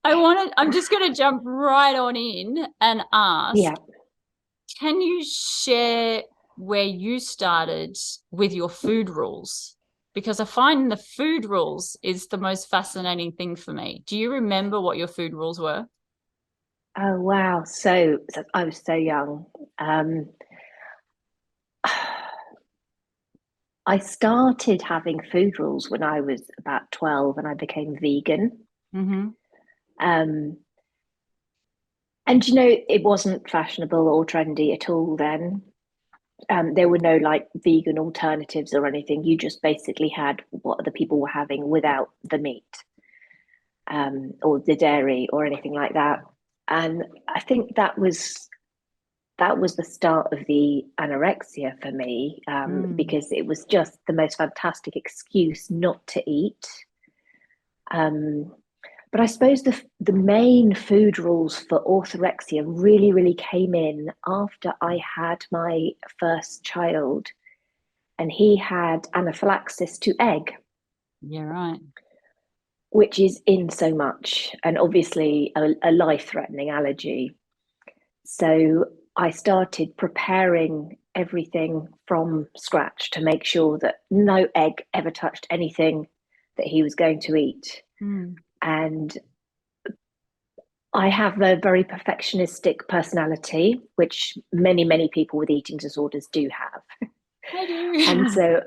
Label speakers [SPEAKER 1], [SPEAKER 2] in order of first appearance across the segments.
[SPEAKER 1] I'm just going to jump right on in and ask,
[SPEAKER 2] Yeah.
[SPEAKER 1] can you share where you started with your food rules? Because I find the food rules is the most fascinating thing for me. Do you remember what your food rules were?
[SPEAKER 2] Oh wow. So I was so young. Um, I started having food rules when I was about 12 and I became vegan.
[SPEAKER 1] Mm-hmm.
[SPEAKER 2] Um, and it wasn't fashionable or trendy at all then. There were no like vegan alternatives or anything. You just basically had what other people were having without the meat, or the dairy or anything like that. And I think that was the start of the anorexia for me,
[SPEAKER 1] Mm.
[SPEAKER 2] because it was just the most fantastic excuse not to eat. Um, but I suppose the main food rules for orthorexia really came in after I had my first child, and he had anaphylaxis to egg,
[SPEAKER 1] Yeah, right.
[SPEAKER 2] which is in so much, and obviously a life-threatening allergy. So I started preparing everything from scratch to make sure that no egg ever touched anything that he was going to eat.
[SPEAKER 1] Mm.
[SPEAKER 2] And I have a very perfectionistic personality, which many people with eating disorders do have.
[SPEAKER 1] I
[SPEAKER 2] And
[SPEAKER 1] do.
[SPEAKER 2] so,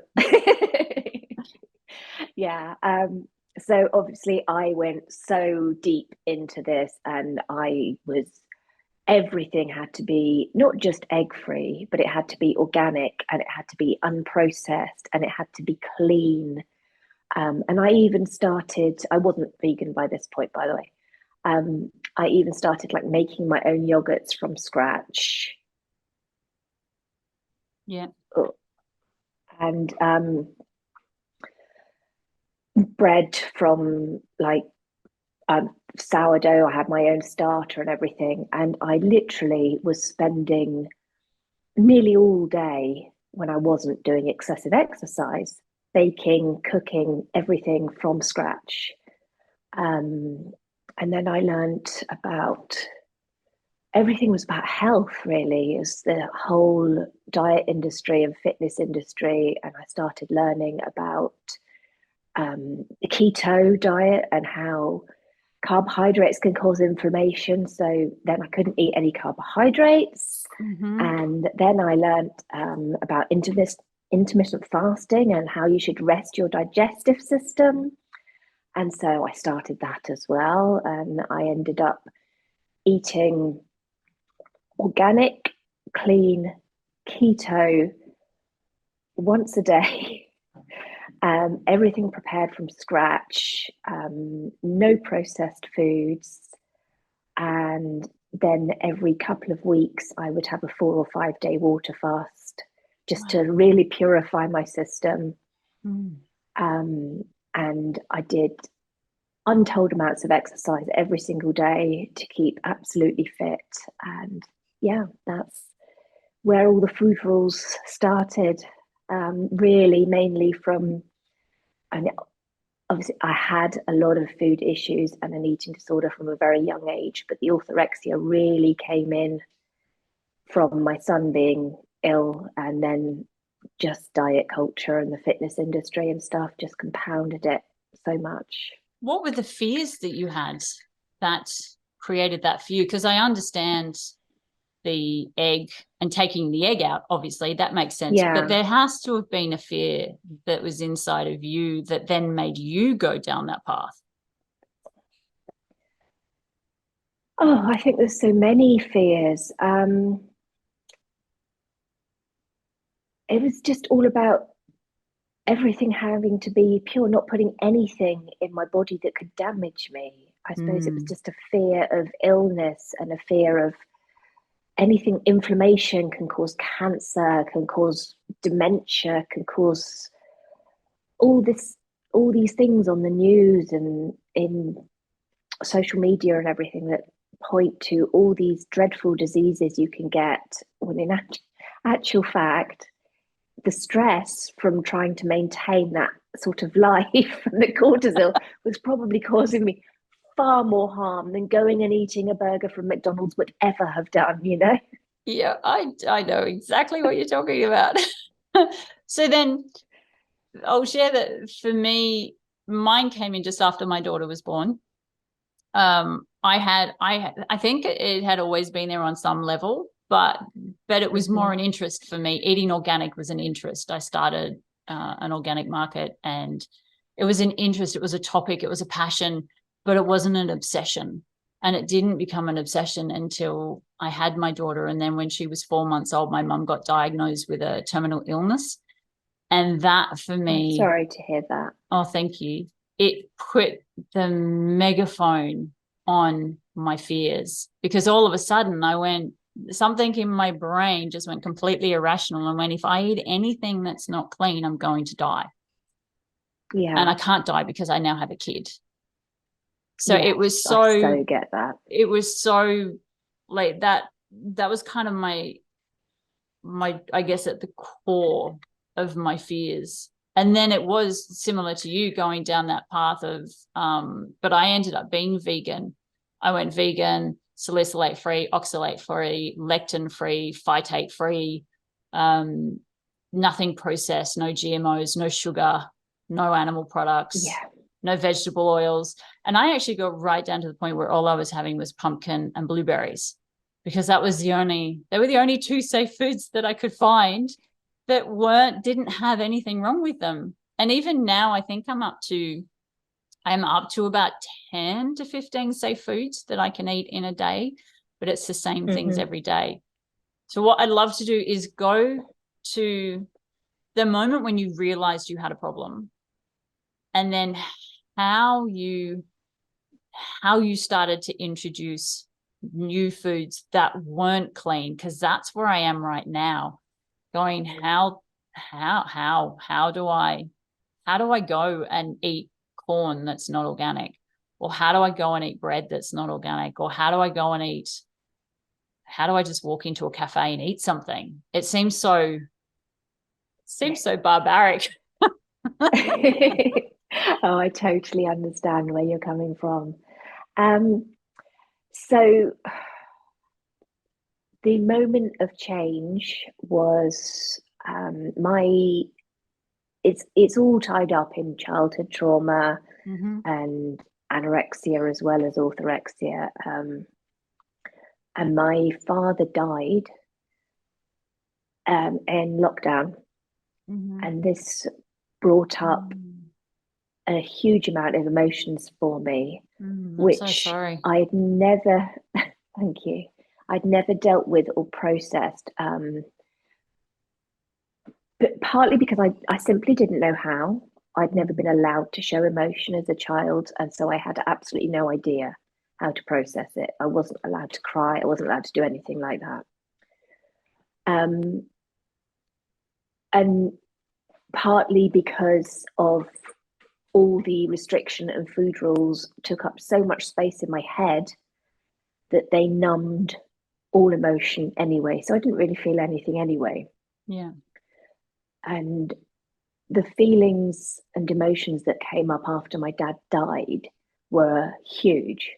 [SPEAKER 2] yeah. So obviously, I went so deep into this, and everything had to be not just egg free, but it had to be organic and it had to be unprocessed and it had to be clean. And I wasn't vegan by this point, by the way. I even started like making my own yogurts from scratch.
[SPEAKER 1] Yeah.
[SPEAKER 2] Oh, and bread from like sourdough. I had my own starter and everything. And I literally was spending nearly all day when I wasn't doing excessive exercise, baking, cooking, everything from scratch. Um, and then I learned about everything was about health, really, as the whole diet industry and fitness industry. And I started learning about the keto diet and how carbohydrates can cause inflammation. So then I couldn't eat any carbohydrates.
[SPEAKER 1] Mm-hmm.
[SPEAKER 2] And then I learned about intermittent fasting and how you should rest your digestive system. And so I started that as well. And I ended up eating organic, clean, keto once a day. Everything prepared from scratch, no processed foods, and then every couple of weeks I would have a 4 or 5 day water fast just to
[SPEAKER 1] Wow.
[SPEAKER 2] really purify my system.
[SPEAKER 1] Mm.
[SPEAKER 2] Um, and I did untold amounts of exercise every single day to keep absolutely fit. And yeah, that's where all the food rules started. Really, mainly from, and obviously, I had a lot of food issues and an eating disorder from a very young age, but the orthorexia really came in from my son being ill, and then just diet culture and the fitness industry and stuff just compounded it so much.
[SPEAKER 1] What were the fears that you had that created that for you? Because I understand the egg and taking the egg out, obviously, that makes sense. But
[SPEAKER 2] Yeah.
[SPEAKER 1] there has to have been a fear that was inside of you that then made you go down that path.
[SPEAKER 2] Oh, I think there's so many fears. It was just all about everything having to be pure, not putting anything in my body that could damage me. I suppose it was
[SPEAKER 1] Mm.
[SPEAKER 2] just a fear of illness and a fear of anything. Inflammation can cause cancer, can cause dementia, can cause all this, all these things on the news and in social media and everything that point to all these dreadful diseases you can get, when in actual fact the stress from trying to maintain that sort of life and the cortisol was probably causing me far more harm than going and eating a burger from McDonald's would ever have done, you know?
[SPEAKER 1] Yeah, I know exactly what you're talking about. So then I'll share that for me, mine came in just after my daughter was born. I think it had always been there on some level, but it was more an interest for me. Eating organic was an interest. I started an organic market, and it was an interest. It was a topic. It was a passion, but it wasn't an obsession. And it didn't become an obsession until I had my daughter. And then when she was 4 months old, my mum got diagnosed with a terminal illness. And that for me,
[SPEAKER 2] I'm sorry to hear that.
[SPEAKER 1] Oh, thank you. It put the megaphone on my fears, because all of a sudden something in my brain just went completely irrational and went, if I eat anything that's not clean, I'm going to die.
[SPEAKER 2] Yeah.
[SPEAKER 1] And I can't die because I now have a kid. So
[SPEAKER 2] yes,
[SPEAKER 1] it was
[SPEAKER 2] I so get that.
[SPEAKER 1] It was so like that was kind of my I guess at the core of my fears. And then it was similar to you going down that path of but I ended up being vegan. I went vegan, salicylate free, oxalate free, lectin free, phytate free, nothing processed, no GMOs, no sugar, no animal products, no vegetable oils. And I actually got right down to the point where all I was having was pumpkin and blueberries, because they were the only two safe foods that I could find that didn't have anything wrong with them. And even now, I think I'm up to about 10 to 15 safe foods that I can eat in a day, but it's the same things every day. So what I'd love to do is go to the moment when you realized you had a problem, and then how you started to introduce new foods that weren't clean, because that's where I am right now, going, how do I go and eat corn that's not organic, or how do I go and eat bread that's not organic, or how do I just walk into a cafe and eat something? It seems so barbaric.
[SPEAKER 2] Oh, I totally understand where you're coming from. So the moment of change was it's all tied up in childhood trauma and anorexia as well as orthorexia. And my father died in lockdown, and this brought up a huge amount of emotions for me, which
[SPEAKER 1] so sorry.
[SPEAKER 2] I'd never, thank you, I'd never dealt with or processed. But partly because I simply didn't know how. I'd never been allowed to show emotion as a child, and so I had absolutely no idea how to process it. I wasn't allowed to cry. I wasn't allowed to do anything like that. And partly because of all the restriction and food rules took up so much space in my head that they numbed all emotion anyway. So I didn't really feel anything anyway.
[SPEAKER 1] Yeah.
[SPEAKER 2] And the feelings and emotions that came up after my dad died were huge.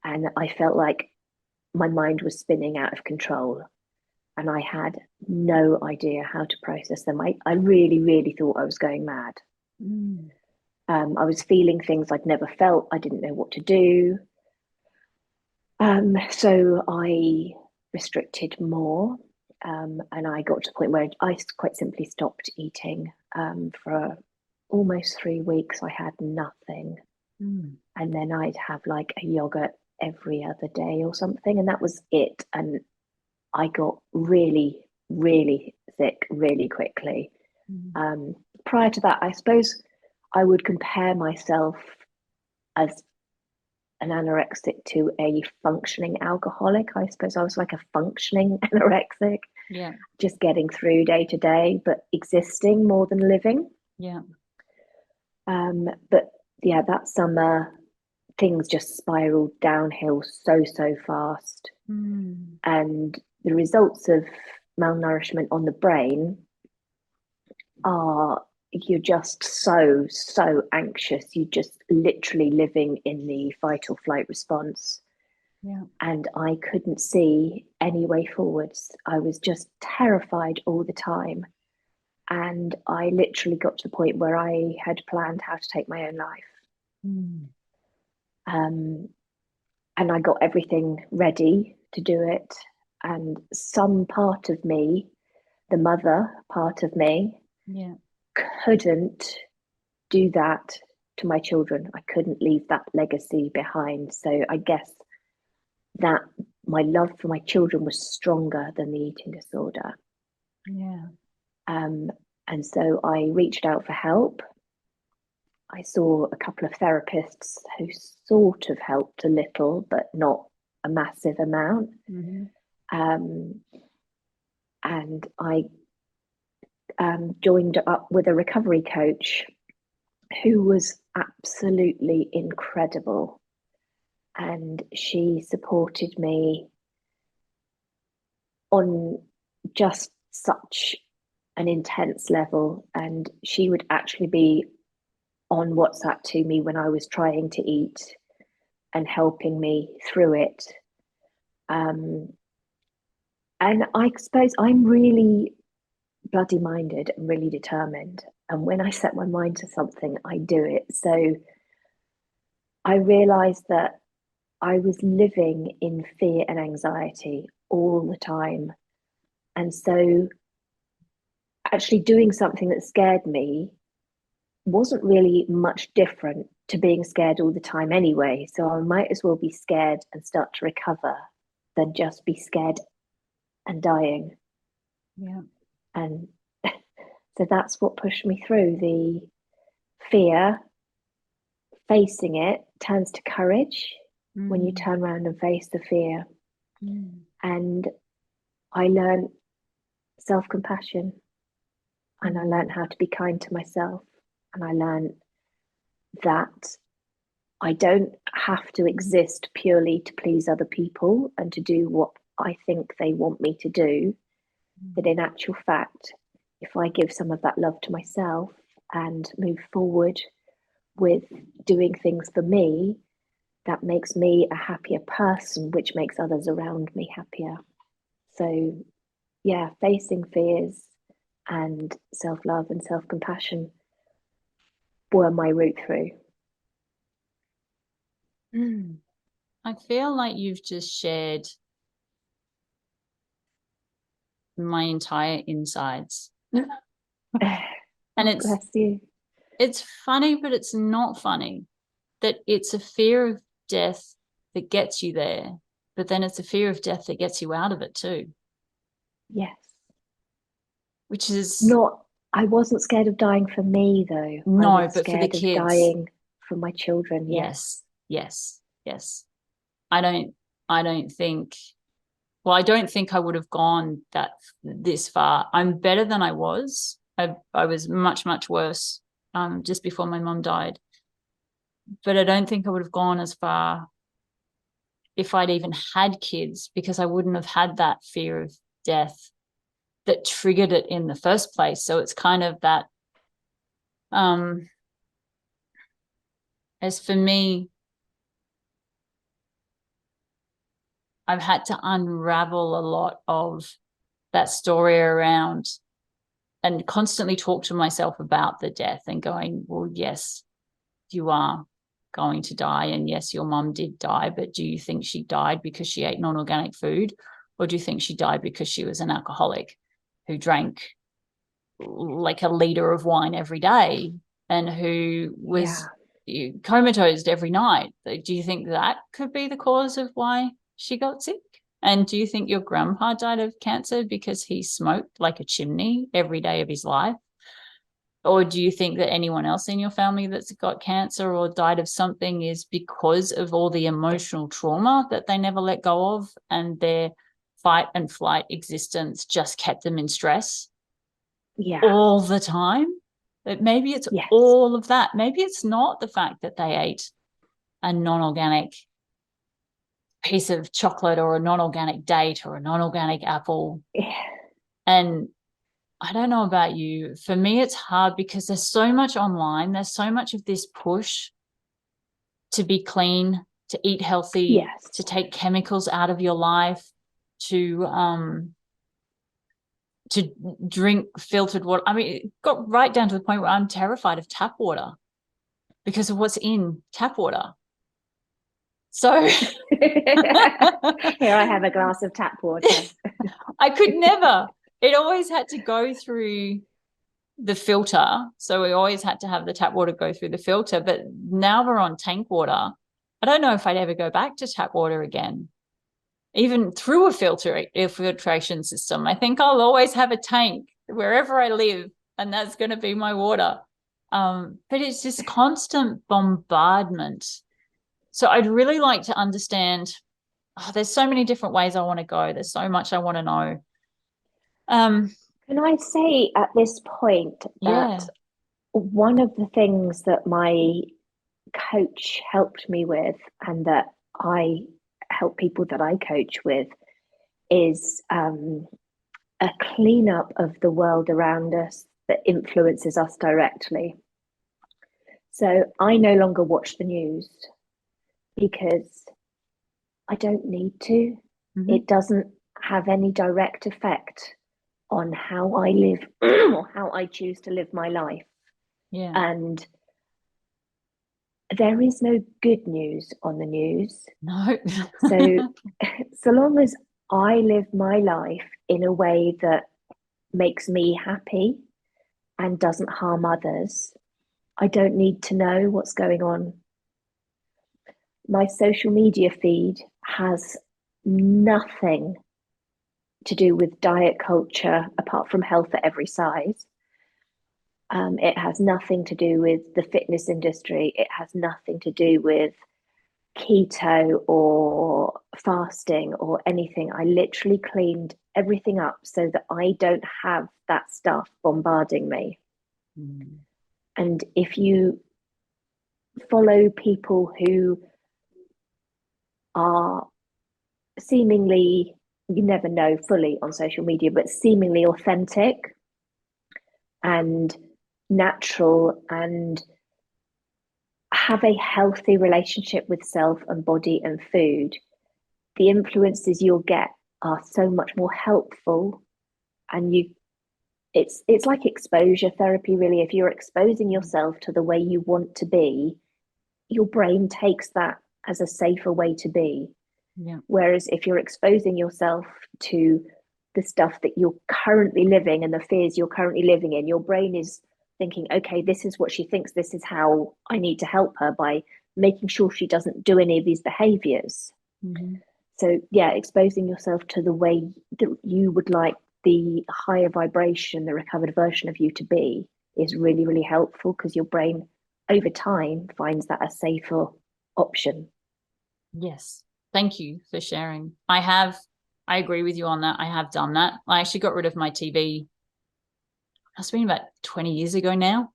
[SPEAKER 2] And I felt like my mind was spinning out of control. And I had no idea how to process them. I really, really thought I was going mad. I was feeling things I'd never felt. I didn't know what to do. So I restricted more. And I got to the point where I quite simply stopped eating. For almost 3 weeks, I had nothing. And then I'd have like a yogurt every other day or something. And that was it. And I got really, really sick really quickly. Prior to that, I suppose I would compare myself as an anorexic to a functioning alcoholic. I suppose I was like a functioning anorexic, just getting through day to day, but existing more than living. But yeah, that summer things just spiraled downhill so fast. And the results of malnourishment on the brain are you're just so anxious. You're just literally living in the fight or flight response.
[SPEAKER 1] Yeah.
[SPEAKER 2] And I couldn't see any way forwards. I was just terrified all the time. And I literally got to the point where I had planned how to take my own life.
[SPEAKER 1] Mm.
[SPEAKER 2] And I got everything ready to do it. And some part of me, the mother part of me,
[SPEAKER 1] Yeah.
[SPEAKER 2] couldn't do that to my children. I couldn't leave that legacy behind. So I guess that my love for my children was stronger than the eating disorder.
[SPEAKER 1] Yeah.
[SPEAKER 2] And so I reached out for help. I saw a couple of therapists who sort of helped a little, but not a massive amount.
[SPEAKER 1] Mm-hmm.
[SPEAKER 2] And I joined up with a recovery coach who was absolutely incredible. And she supported me on just such an intense level. And she would actually be on WhatsApp to me when I was trying to eat and helping me through it. And I suppose I'm really bloody minded and really determined. And when I set my mind to something, I do it. So I realized that I was living in fear and anxiety all the time. And so actually doing something that scared me wasn't really much different to being scared all the time anyway. So I might as well be scared and start to recover than just be scared and dying.
[SPEAKER 1] Yeah.
[SPEAKER 2] And so that's what pushed me through. The fear, facing it turns to courage when you turn around and face the fear.
[SPEAKER 1] Mm.
[SPEAKER 2] And I learned self-compassion, and I learned how to be kind to myself, and I learned that I don't have to exist purely to please other people and to do what I think they want me to do. That in actual fact, if I give some of that love to myself and move forward with doing things for me, that makes me a happier person, which makes others around me happier. So, yeah, facing fears and self love and self compassion were my route through.
[SPEAKER 1] Mm. I feel like you've just shared my entire insides. And
[SPEAKER 2] Bless you.
[SPEAKER 1] it's funny, but it's not funny that it's a fear of death that gets you there, but then it's a fear of death that gets you out of it too,
[SPEAKER 2] Yes.
[SPEAKER 1] which is
[SPEAKER 2] Not, I wasn't scared of dying for me though. I
[SPEAKER 1] no,
[SPEAKER 2] was
[SPEAKER 1] but for the
[SPEAKER 2] scared of
[SPEAKER 1] kids.
[SPEAKER 2] dying for my children. Yes.
[SPEAKER 1] Yes. I don't think, well, I don't think I would have gone this far. I'm better than I was. I was much worse just before my mum died. But I don't think I would have gone as far if I'd even had kids, because I wouldn't have had that fear of death that triggered it in the first place. So it's kind of that, as for me, I've had to unravel a lot of that story around and constantly talk to myself about the death and going, well, yes, you are going to die. And yes, your mum did die, but do you think she died because she ate non-organic food? Or do you think she died because she was an alcoholic who drank like a liter of wine every day and who was comatose every night? Do you think that could be the cause of why she got sick? And do you think your grandpa died of cancer because he smoked like a chimney every day of his life? Or do you think that anyone else in your family that's got cancer or died of something is because of all the emotional trauma that they never let go of, and their fight and flight existence just kept them in stress all the time? But maybe it's all of that. Maybe it's not the fact that they ate a non-organic piece of chocolate or a non-organic date or a non-organic apple. And I don't know about you. For me, it's hard because there's so much online. There's so much of this push to be clean, to eat healthy,
[SPEAKER 2] Yes.
[SPEAKER 1] to take chemicals out of your life, to drink filtered water. I mean, it got right down to the point where I'm terrified of tap water because of what's in tap water. So
[SPEAKER 2] Here I have a glass of tap water.
[SPEAKER 1] I could never. It always had to go through the filter. So we always had to have the tap water go through the filter. But now we're on tank water. I don't know if I'd ever go back to tap water again, even through a filtration system. I think I'll always have a tank wherever I live, and that's going to be my water. But it's this constant bombardment. So I'd really like to understand. Oh, there's so many different ways I want to go. There's so much I want to know.
[SPEAKER 2] Can I say at this point that
[SPEAKER 1] Yeah.
[SPEAKER 2] one of the things that my coach helped me with, and that I help people that I coach with, is a cleanup of the world around us that influences us directly. So I no longer watch the news because I don't need to.
[SPEAKER 1] Mm-hmm.
[SPEAKER 2] It doesn't have any direct effect on how I live or how I choose to live my life.
[SPEAKER 1] Yeah.
[SPEAKER 2] And there is no good news on the news.
[SPEAKER 1] No.
[SPEAKER 2] So, so long as I live my life in a way that makes me happy and doesn't harm others, I don't need to know what's going on. My social media feed has nothing to do with diet culture apart from health at every size. It has nothing to do with the fitness industry. It has nothing to do with keto or fasting or anything. I literally cleaned everything up so that I don't have that stuff bombarding me.
[SPEAKER 1] Mm.
[SPEAKER 2] And if you follow people who are seemingly, you never know fully on social media, but seemingly authentic and natural and have a healthy relationship with self and body and food, the influences you'll get are so much more helpful. And it's like exposure therapy, really. If you're exposing yourself to the way you want to be, your brain takes that as a safer way to be.
[SPEAKER 1] Yeah.
[SPEAKER 2] Whereas if you're exposing yourself to the stuff that you're currently living and the fears you're currently living in, your brain is thinking, okay, this is what she thinks, this is how I need to help her by making sure she doesn't do any of these behaviors.
[SPEAKER 1] Mm-hmm.
[SPEAKER 2] So, yeah, exposing yourself to the way that you would like the higher vibration, the recovered version of you to be is really, really helpful because your brain over time finds that a safer option.
[SPEAKER 1] Yes. Thank you for sharing. I agree with you on that. I have done that. I actually got rid of my TV. It's been about 20 years ago now.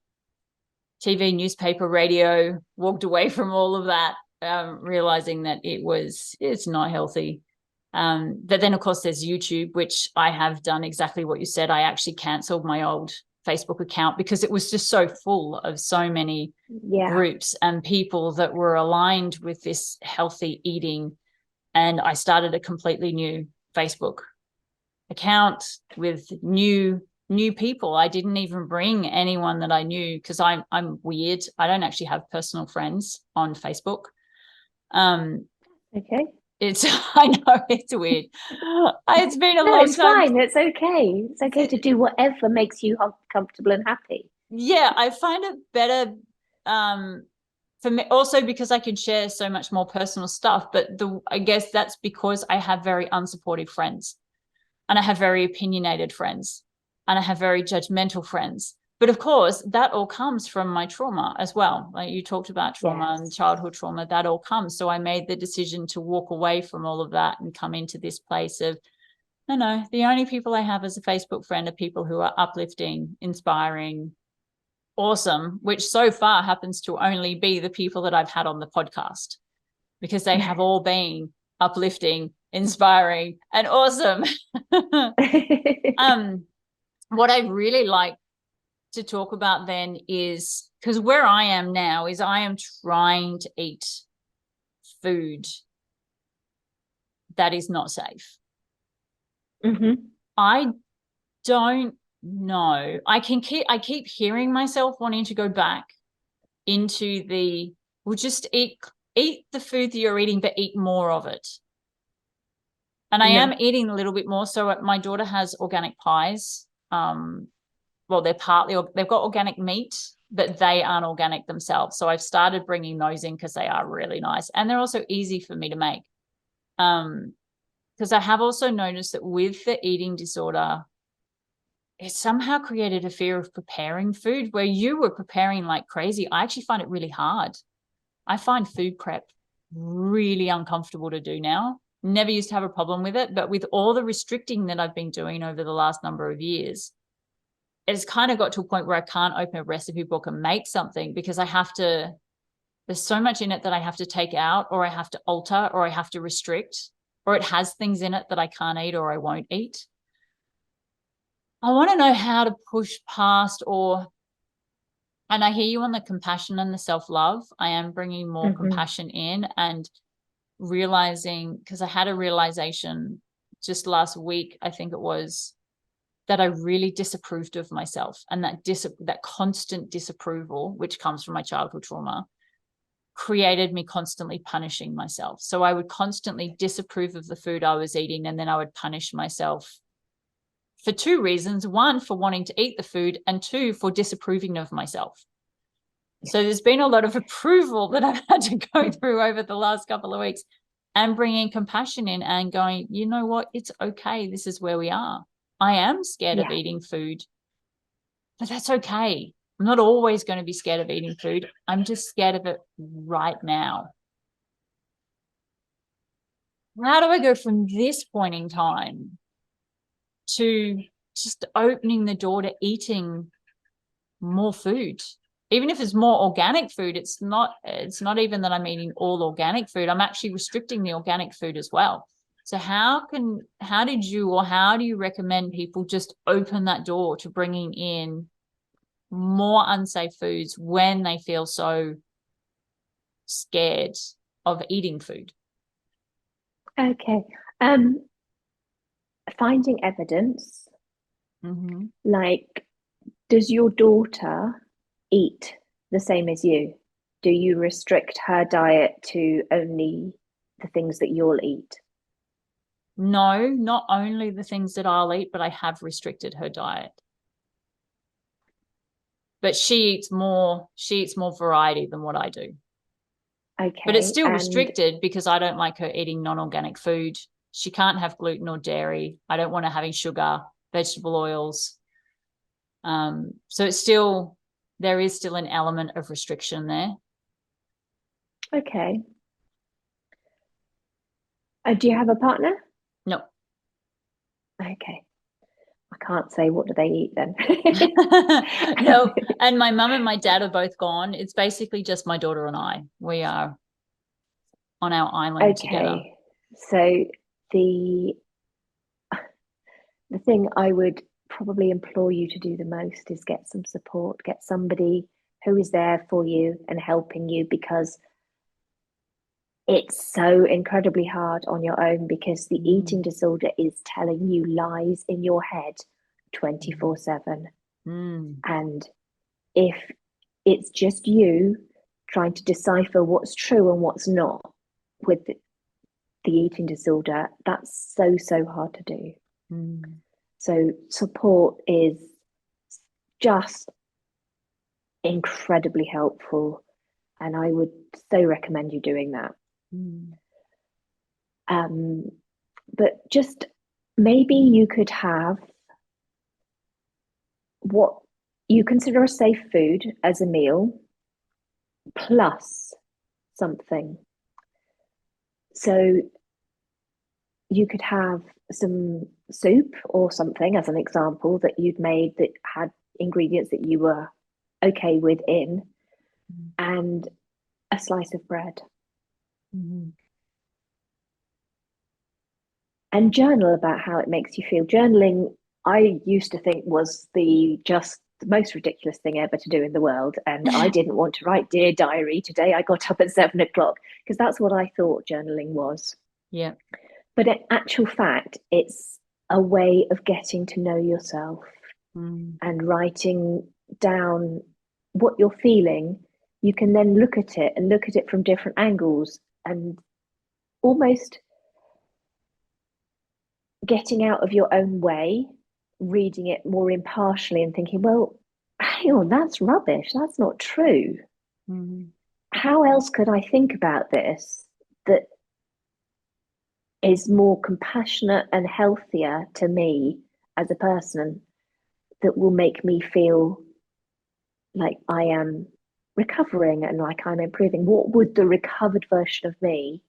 [SPEAKER 1] TV, newspaper, radio, walked away from all of that, realizing that it's not healthy. But then, of course, there's YouTube, which I have done exactly what you said. I actually canceled my old Facebook account because it was just so full of so many
[SPEAKER 2] Yeah.
[SPEAKER 1] groups and people that were aligned with this healthy eating. And I started a completely new Facebook account with new people. I didn't even bring anyone that I knew because I'm weird. I don't actually have personal friends on Facebook.
[SPEAKER 2] Okay.
[SPEAKER 1] It's I know it's weird. It's been a
[SPEAKER 2] No,
[SPEAKER 1] long
[SPEAKER 2] it's
[SPEAKER 1] time.
[SPEAKER 2] fine. It's okay. It's okay to do whatever makes you comfortable and happy.
[SPEAKER 1] Yeah, I find it better for me also because I can share so much more personal stuff. But I guess that's because I have very unsupportive friends. And I have very opinionated friends and I have very judgmental friends. But of course, that all comes from my trauma as well. Like you talked about trauma and
[SPEAKER 2] Yes.
[SPEAKER 1] childhood trauma, that all comes. So I made the decision to walk away from all of that and come into this place of, no, the only people I have as a Facebook friend are people who are uplifting, inspiring, awesome, which so far happens to only be the people that I've had on the podcast because they have all been uplifting, inspiring, and awesome. um, what I really like to talk about then is, because where I am now is I am trying to eat food that is not safe. I don't know. I keep hearing myself wanting to go back into the, well, just eat the food that you're eating, but eat more of it. And I am eating a little bit more. So my daughter has organic pies. Well, they've got organic meat, but they aren't organic themselves. So I've started bringing those in because they are really nice. And they're also easy for me to make. Because I have also noticed that with the eating disorder, it somehow created a fear of preparing food where you were preparing like crazy. I actually find it really hard. I find food prep really uncomfortable to do now. Never used to have a problem with it, but with all the restricting that I've been doing over the last number of years, it's kind of got to a point where I can't open a recipe book and make something because there's so much in it that I have to take out, or I have to alter, or I have to restrict, or it has things in it that I can't eat or I won't eat. I want to know how to push past, and I hear you on the compassion and the self-love. I am bringing more compassion in and realizing, because I had a realization just last week, I think it was, that I really disapproved of myself, and that constant disapproval, which comes from my childhood trauma, created me constantly punishing myself. So I would constantly disapprove of the food I was eating, and then I would punish myself for two reasons. One, for wanting to eat the food, and two, for disapproving of myself. So there's been a lot of approval that I've had to go through over the last couple of weeks, and bringing compassion in and going, you know what, it's okay. This is where we are. I am scared of eating food, but that's okay. I'm not always going to be scared of eating food. I'm just scared of it right now. How do I go from this point in time to just opening the door to eating more food? Even if it's more organic food, it's not even that I'm eating all organic food. I'm actually restricting the organic food as well. So how do you recommend people just open that door to bringing in more unsafe foods when they feel so scared of eating food?
[SPEAKER 2] Okay. Finding evidence. Like, does your daughter eat the same as you? Do you restrict her diet to only the things that you'll eat?
[SPEAKER 1] No, not only the things that I'll eat, but I have restricted her diet. But she eats more variety than what I do.
[SPEAKER 2] Okay.
[SPEAKER 1] But it's still restricted because I don't like her eating non-organic food. She can't have gluten or dairy. I don't want her having sugar, vegetable oils. So there is still an element of restriction there.
[SPEAKER 2] Okay. Do you have a partner?
[SPEAKER 1] No.
[SPEAKER 2] Okay. I can't say what do they eat then.
[SPEAKER 1] No, and my mum and my dad are both gone. It's basically just my daughter and I. We are on our island together.
[SPEAKER 2] So the thing I would probably implore you to do the most is get some support, get somebody who is there for you and helping you, because it's so incredibly hard on your own, because the eating disorder is telling you lies in your head 24/7. And if it's just you trying to decipher what's true and what's not with the eating disorder, that's so hard to do. So support is just incredibly helpful, and I would so recommend you doing that. But just maybe you could have what you consider a safe food as a meal plus something. So you could have some soup or something as an example that you'd made that had ingredients that you were okay with in, and a slice of bread. And journal about how it makes you feel. Journaling I used to think was the just the most ridiculous thing ever to do in the world. And I didn't want to write Dear Diary. Today I got up at 7 o'clock because that's what I thought journaling was.
[SPEAKER 1] Yeah.
[SPEAKER 2] But in actual fact, it's a way of getting to know yourself
[SPEAKER 1] Mm.
[SPEAKER 2] and writing down what you're feeling. You can then look at it and look at it from different angles and almost getting out of your own way, reading it more impartially and thinking, well, hang on, that's rubbish. That's not true.
[SPEAKER 1] Mm.
[SPEAKER 2] How else could I think about this that is more compassionate and healthier to me as a person that will make me feel like I am recovering and like I'm improving? What would the recovered version of me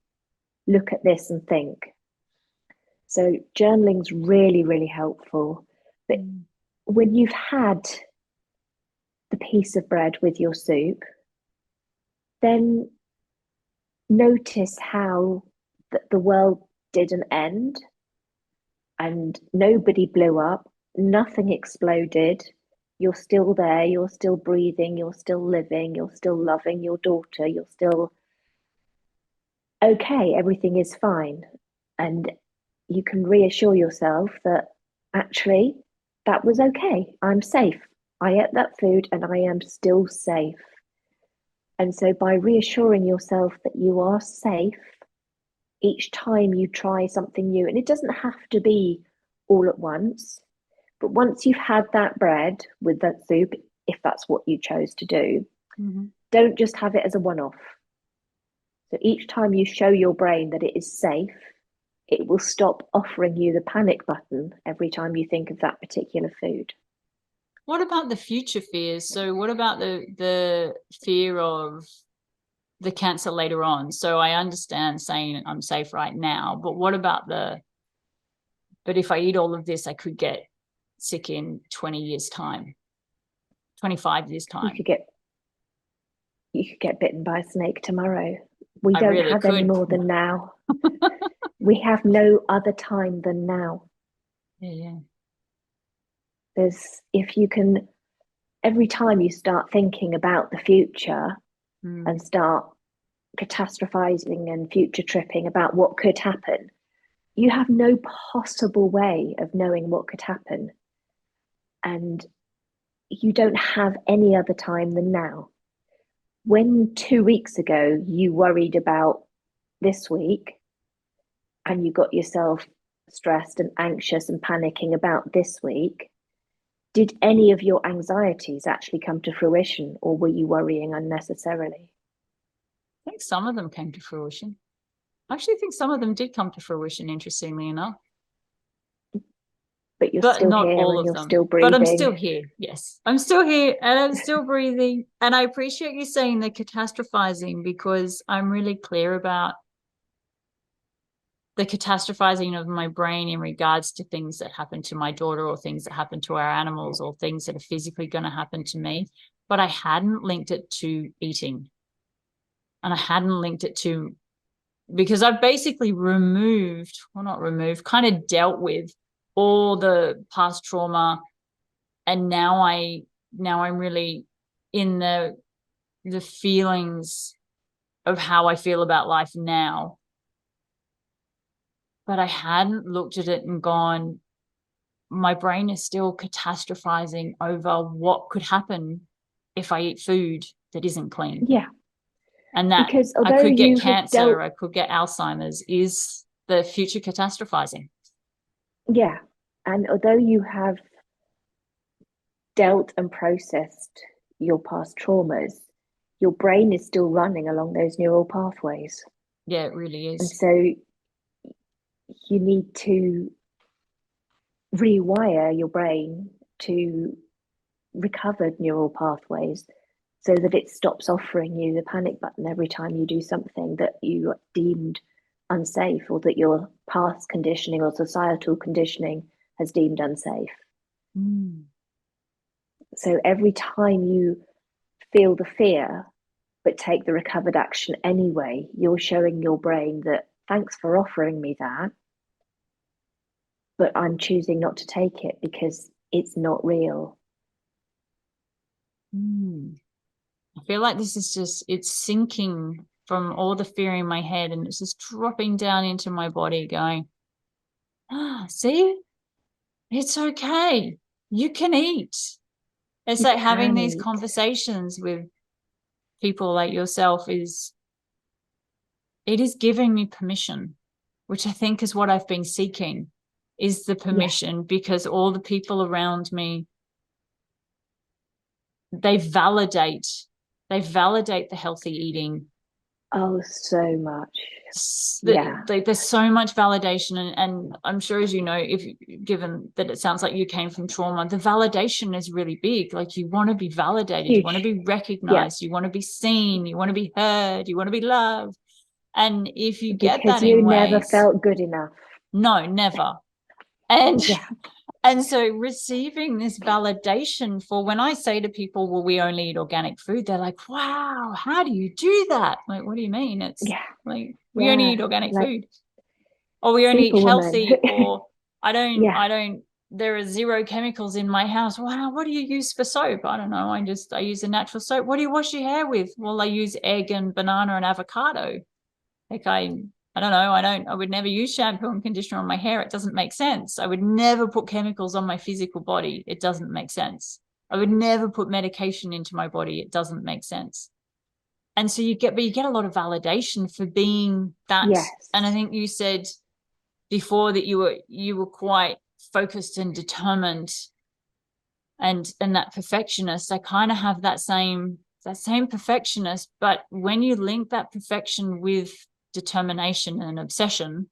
[SPEAKER 2] look at this and think? So journaling's really, really helpful. But
[SPEAKER 1] Mm.
[SPEAKER 2] when you've had the piece of bread with your soup, then notice how the world didn't end and nobody blew up, nothing exploded. You're still there, you're still breathing, you're still living, you're still loving your daughter, you're still okay, everything is fine. And you can reassure yourself that actually that was okay. I'm safe. I ate that food and I am still safe. And so by reassuring yourself that you are safe each time you try something new, and it doesn't have to be all at once, but once you've had that bread with that soup, if that's what you chose to do,
[SPEAKER 1] Mm-hmm.
[SPEAKER 2] don't just have it as a one off. So each time you show your brain that it is safe, it will stop offering you the panic button every time you think of that particular food.
[SPEAKER 1] What about the future fears? So what about the fear of the cancer later on? So I understand saying I'm safe right now, but what about but if I eat all of this, I could get sick in 20 years time, 25 years
[SPEAKER 2] You
[SPEAKER 1] time.
[SPEAKER 2] could get you could get bitten by a snake tomorrow. We
[SPEAKER 1] I
[SPEAKER 2] don't
[SPEAKER 1] really
[SPEAKER 2] have any
[SPEAKER 1] could.
[SPEAKER 2] more than now. We have no other time than now.
[SPEAKER 1] Yeah.
[SPEAKER 2] There's if you can every time you start thinking about the future
[SPEAKER 1] Mm.
[SPEAKER 2] and start catastrophizing and future tripping about what could happen, you have no possible way of knowing what could happen. And you don't have any other time than now. When 2 weeks ago you worried about this week and you got yourself stressed and anxious and panicking about this week, did any of your anxieties actually come to fruition or were you worrying unnecessarily?
[SPEAKER 1] I think some of them came to fruition. I actually think some of them did come to fruition, interestingly enough,
[SPEAKER 2] But you're
[SPEAKER 1] but
[SPEAKER 2] still
[SPEAKER 1] not
[SPEAKER 2] here
[SPEAKER 1] all
[SPEAKER 2] and
[SPEAKER 1] of
[SPEAKER 2] you're
[SPEAKER 1] them.
[SPEAKER 2] still
[SPEAKER 1] But I'm still
[SPEAKER 2] breathing.
[SPEAKER 1] here. Yes, I'm still here and I'm still breathing. And I appreciate you saying the catastrophizing because I'm really clear about the catastrophizing of my brain in regards to things that happen to my daughter or things that happen to our animals or things that are physically going to happen to me. But I hadn't linked it to eating. And I hadn't linked it to because I've basically removed, well, not removed, kind of dealt with all the past trauma. And now I'm really in the feelings of how I feel about life now. But I hadn't looked at it and gone, my brain is still catastrophizing over what could happen if I eat food that isn't clean.
[SPEAKER 2] Yeah,
[SPEAKER 1] And that
[SPEAKER 2] because
[SPEAKER 1] I
[SPEAKER 2] although
[SPEAKER 1] could get
[SPEAKER 2] you have
[SPEAKER 1] cancer,
[SPEAKER 2] dealt,
[SPEAKER 1] I could get Alzheimer's is the future catastrophizing.
[SPEAKER 2] yeah, and although you have dealt and processed your past traumas, your brain is still running along those neural pathways.
[SPEAKER 1] Yeah, it really
[SPEAKER 2] And
[SPEAKER 1] is.
[SPEAKER 2] so you need to rewire your brain to recovered neural pathways so that it stops offering you the panic button every time you do something that you deemed unsafe or that your past conditioning or societal conditioning has deemed unsafe.
[SPEAKER 1] Mm.
[SPEAKER 2] So every time you feel the fear, but take the recovered action anyway, you're showing your brain that thanks for offering me that. but I'm choosing not to take it because it's not real.
[SPEAKER 1] I feel like this is just, it's sinking from all the fear in my head, and it's just dropping down into my body going, see, it's okay. You can eat. It's
[SPEAKER 2] You
[SPEAKER 1] like having
[SPEAKER 2] can
[SPEAKER 1] these
[SPEAKER 2] eat.
[SPEAKER 1] conversations with people like yourself it is giving me permission, which I think is what I've been seeking, is the
[SPEAKER 2] Yeah.
[SPEAKER 1] permission, because all the people around me, they validate the healthy eating.
[SPEAKER 2] Oh, so much. Yeah.
[SPEAKER 1] There's so much validation, and I'm sure, as you know, if given that it sounds like you came from trauma, the validation is really big. Like, you want to be validated, you want to
[SPEAKER 2] Huge.
[SPEAKER 1] be
[SPEAKER 2] Yeah.
[SPEAKER 1] recognized, you want to be seen, you want to be heard, you want to be loved. And if you get
[SPEAKER 2] Because
[SPEAKER 1] that
[SPEAKER 2] you
[SPEAKER 1] in
[SPEAKER 2] never
[SPEAKER 1] ways,
[SPEAKER 2] felt good enough.
[SPEAKER 1] no, never. And
[SPEAKER 2] Yeah.
[SPEAKER 1] and so receiving this validation for, when I say to people, well, we only eat organic food, they're like, wow, how do you do that? Like, what do you mean? It's
[SPEAKER 2] Yeah.
[SPEAKER 1] like, we only
[SPEAKER 2] Yeah.
[SPEAKER 1] eat organic
[SPEAKER 2] Like
[SPEAKER 1] food, or we only eat
[SPEAKER 2] Superwoman.
[SPEAKER 1] healthy, or
[SPEAKER 2] Yeah.
[SPEAKER 1] I don't, there are zero chemicals in my house. Wow, what do you use for soap? I don't know. I use a natural soap. What do you wash your hair with? Well, I use egg and banana and avocado. Like, I don't know. I would never use shampoo and conditioner on my hair. It doesn't make sense. I would never put chemicals on my physical body. It doesn't make sense. I would never put medication into my body. It doesn't make sense. And so you get a lot of validation for being that. And I
[SPEAKER 2] Yes.
[SPEAKER 1] think you said before that you were quite focused and determined, and that perfectionist. I kind of have that same perfectionist, but when you link that perfection with determination and obsession,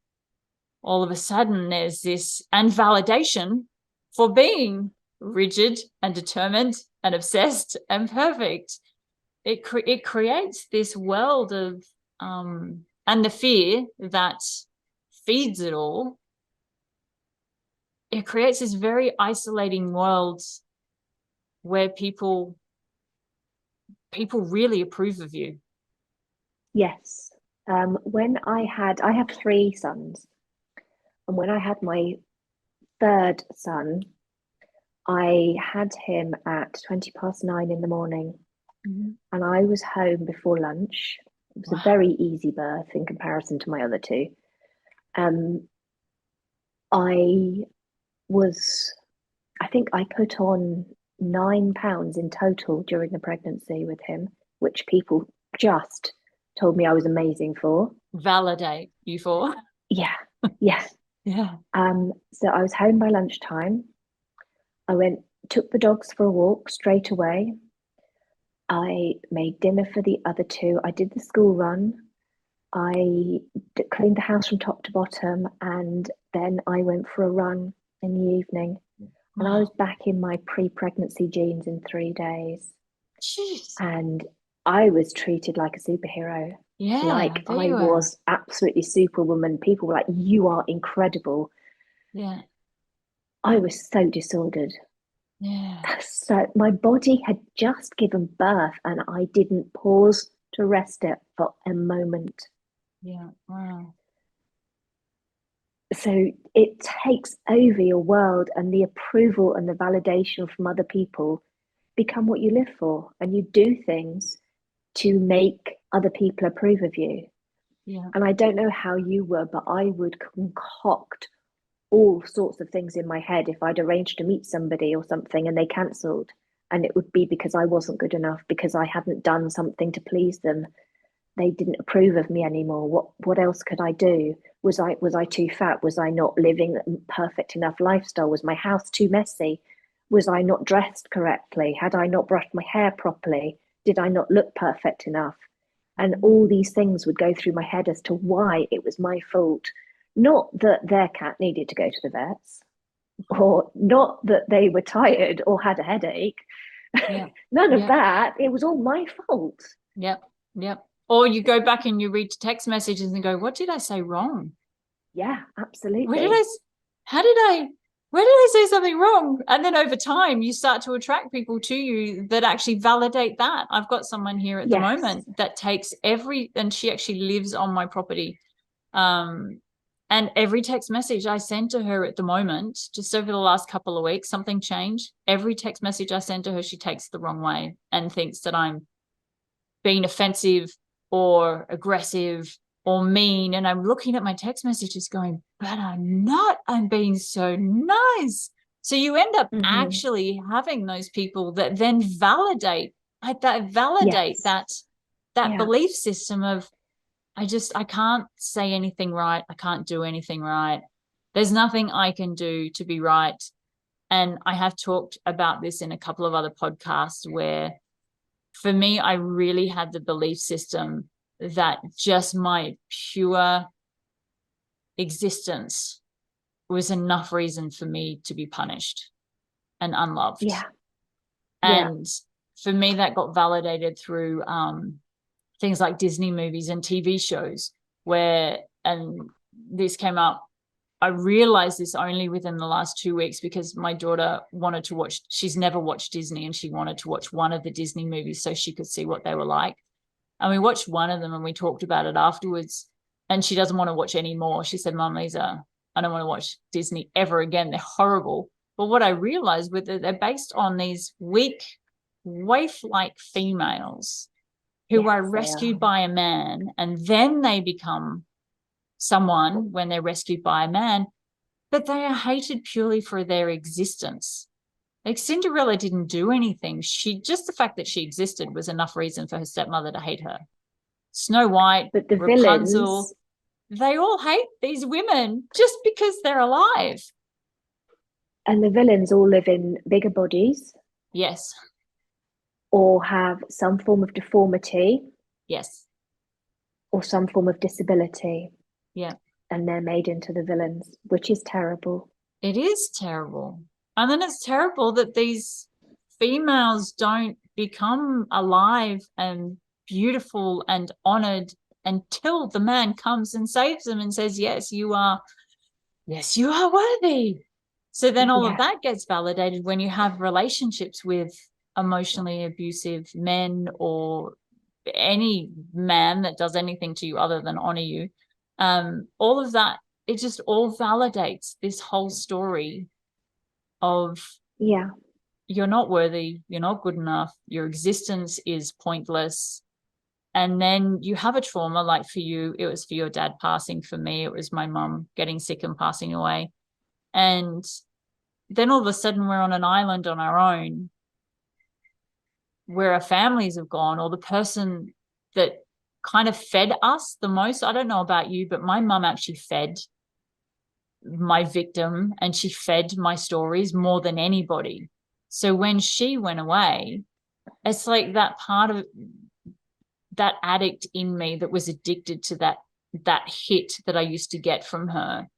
[SPEAKER 1] all of a sudden there's this, and validation for being rigid and determined and obsessed and perfect. It creates this world of and the fear that feeds it all. It creates this very isolating world where people really approve of you.
[SPEAKER 2] Yes. When I have three sons, and when I had my third son, I had him at 20 past 9 in the morning, and I was home before lunch. It was a
[SPEAKER 1] Wow.
[SPEAKER 2] very easy birth in comparison to my other two. Um, I was, I think I put on 9 pounds in total during the pregnancy with him, which people just told me I was amazing for.
[SPEAKER 1] Validate you for.
[SPEAKER 2] Yeah, yeah.
[SPEAKER 1] Yeah.
[SPEAKER 2] So I was home by lunchtime. I took the dogs for a walk straight away. I made dinner for the other two. I did the school run. I cleaned the house from top to bottom, and then I went for a run in the evening. And I was
[SPEAKER 1] Wow.
[SPEAKER 2] back in my pre-pregnancy jeans in 3 days.
[SPEAKER 1] Jeez.
[SPEAKER 2] And I was treated like a superhero.
[SPEAKER 1] Yeah,
[SPEAKER 2] Like
[SPEAKER 1] there
[SPEAKER 2] I
[SPEAKER 1] you are.
[SPEAKER 2] was absolutely superwoman. People were like, "You are incredible."
[SPEAKER 1] Yeah.
[SPEAKER 2] I was so disordered.
[SPEAKER 1] Yeah.
[SPEAKER 2] So my body had just given birth and I didn't pause to rest it for a moment.
[SPEAKER 1] Yeah. Wow.
[SPEAKER 2] So it takes over your world, and the approval and the validation from other people become what you live for. And you do things to make other people approve of you.
[SPEAKER 1] Yeah.
[SPEAKER 2] And I don't know how you were, but I would concoct all sorts of things in my head if I'd arranged to meet somebody or something and they cancelled. And it would be because I wasn't good enough, because I hadn't done something to please them. They didn't approve of me anymore. What else could I do? Was I too fat? Was I not living a perfect enough lifestyle? Was my house too messy? Was I not dressed correctly? Had I not brushed my hair properly? Did I not look perfect enough? And all these things would go through my head as to why it was my fault. Not that their cat needed to go to the vets, or not that they were tired or had a headache.
[SPEAKER 1] Yeah.
[SPEAKER 2] None of
[SPEAKER 1] Yeah.
[SPEAKER 2] that. It was all my fault.
[SPEAKER 1] Yep. Yep. Or you go back and you read text messages and go, what did I say wrong?
[SPEAKER 2] Yeah,
[SPEAKER 1] Where did I,
[SPEAKER 2] absolutely.
[SPEAKER 1] how did I, where did I say something wrong? And then over time, you start to attract people to you that actually validate that. I've got someone here at the
[SPEAKER 2] Yes.
[SPEAKER 1] moment that takes and she actually lives on my property. Um, And every text message I send to her at the moment, just over the last couple of weeks, something changed. Every text message I send to her, she takes the wrong way and thinks that I'm being offensive or aggressive or mean. And I'm looking at my text messages going, but I'm not. I'm being so nice. So you end up actually having those people that then validate
[SPEAKER 2] Yes.
[SPEAKER 1] that
[SPEAKER 2] Yeah.
[SPEAKER 1] belief system of, I can't say anything right. I can't do anything right. There's nothing I can do to be right. And I have talked about this in a couple of other podcasts where for me, I really had the belief system that just my pure existence was enough reason for me to be punished and unloved.
[SPEAKER 2] Yeah. Yeah.
[SPEAKER 1] And for me, that got validated through things like Disney movies and TV shows where, and this came up, I realized this only within the last 2 weeks because my daughter wanted to watch, she's never watched Disney, and she wanted to watch one of the Disney movies so she could see what they were like. And we watched one of them and we talked about it afterwards. And she doesn't want to watch any more. She said, Mom, I don't want to watch Disney ever again. They're horrible. But what I realized with it, they're based on these weak, waif-like females who are rescued by a man, and then they become someone when they're rescued by a man, but they are hated purely for their existence. Like Cinderella didn't do anything. Just the fact that she existed was enough reason for her stepmother to hate her. Snow White,
[SPEAKER 2] But the
[SPEAKER 1] Rapunzel,
[SPEAKER 2] villains,
[SPEAKER 1] they all hate these women just because they're alive.
[SPEAKER 2] and the villains all live in bigger bodies
[SPEAKER 1] Yes.
[SPEAKER 2] or have some form of deformity
[SPEAKER 1] Yes.
[SPEAKER 2] or some form of disability.
[SPEAKER 1] Yeah.
[SPEAKER 2] And they're made into the villains, which is terrible.
[SPEAKER 1] It is terrible. And then it's terrible that these females don't become alive and beautiful and honored until the man comes and saves them and says, yes, you are worthy. So then all of that gets validated when you have relationships with emotionally abusive men or any man that does anything to you other than honor you. All of that, it just all validates this whole story of you're not worthy, you're not good enough, your existence is pointless. And then you have a trauma, like for you, it was for your dad passing. For me, it was my mum getting sick and passing away. And then all of a sudden we're on an island on our own where our families have gone, or the person that kind of fed us the most. I don't know about you, but my mum actually fed my victim and she fed my stories more than anybody. So when she went away, it's like that part of that addict in me that was addicted to that hit that I used to get from her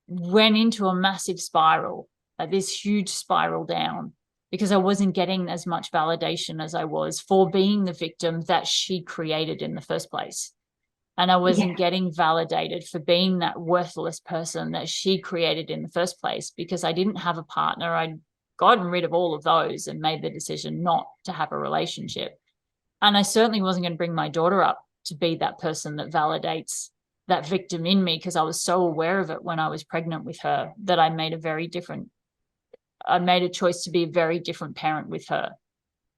[SPEAKER 1] went into a massive spiral, this huge spiral down, because I wasn't getting as much validation as I was for being the victim that she created in the first place. And I wasn't getting validated for being that worthless person that she created in the first place because I didn't have a partner. I'd gotten rid of all of those and made the decision not to have a relationship. And I certainly wasn't going to bring my daughter up to be that person that validates that victim in me, because I was so aware of it when I was pregnant with her that I made a choice to be a very different parent with her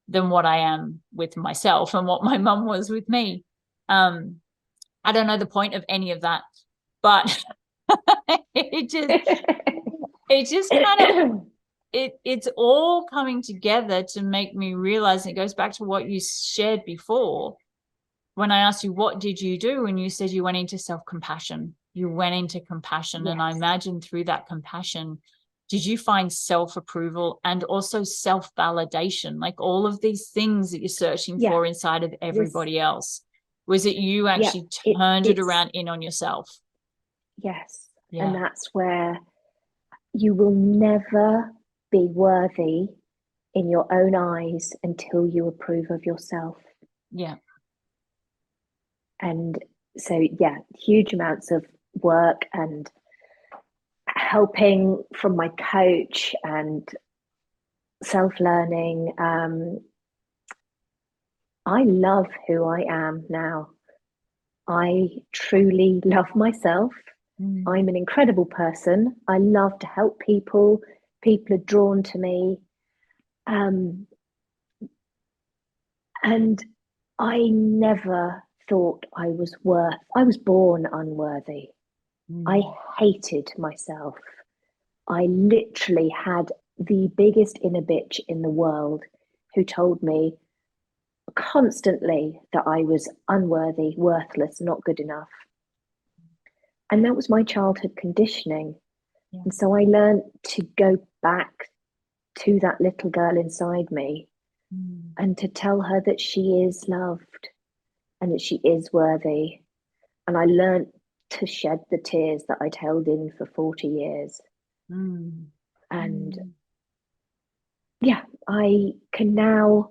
[SPEAKER 1] than what I am with myself and what my mum was with me. I don't know the point of any of that, but it just kind of it's all coming together to make me realize, and it goes back to what you shared before when I asked you, what did you do? And you said you went into self-compassion. You went into compassion. Yes. And I imagine through that compassion, did you find self-approval and also self-validation, like all of these things that you're searching for inside of everybody else? Was it you actually turned it around in on yourself?
[SPEAKER 2] Yes. Yeah. And that's where you will never be worthy in your own eyes until you approve of yourself.
[SPEAKER 1] Yeah.
[SPEAKER 2] And so, huge amounts of work and helping from my coach and self-learning. I love who I am now. I truly love myself. I'm an incredible person. I love to help people. People are drawn to me. Um, and I never thought I was born unworthy. I hated myself. I literally had the biggest inner bitch in the world who told me constantly that I was unworthy, worthless, not good enough. And that was my childhood conditioning.
[SPEAKER 1] Yeah.
[SPEAKER 2] And so I learned to go back to that little girl inside me and to tell her that she is loved and that she is worthy. And I learned to shed the tears that I'd held in for 40 years. And yeah, I can now.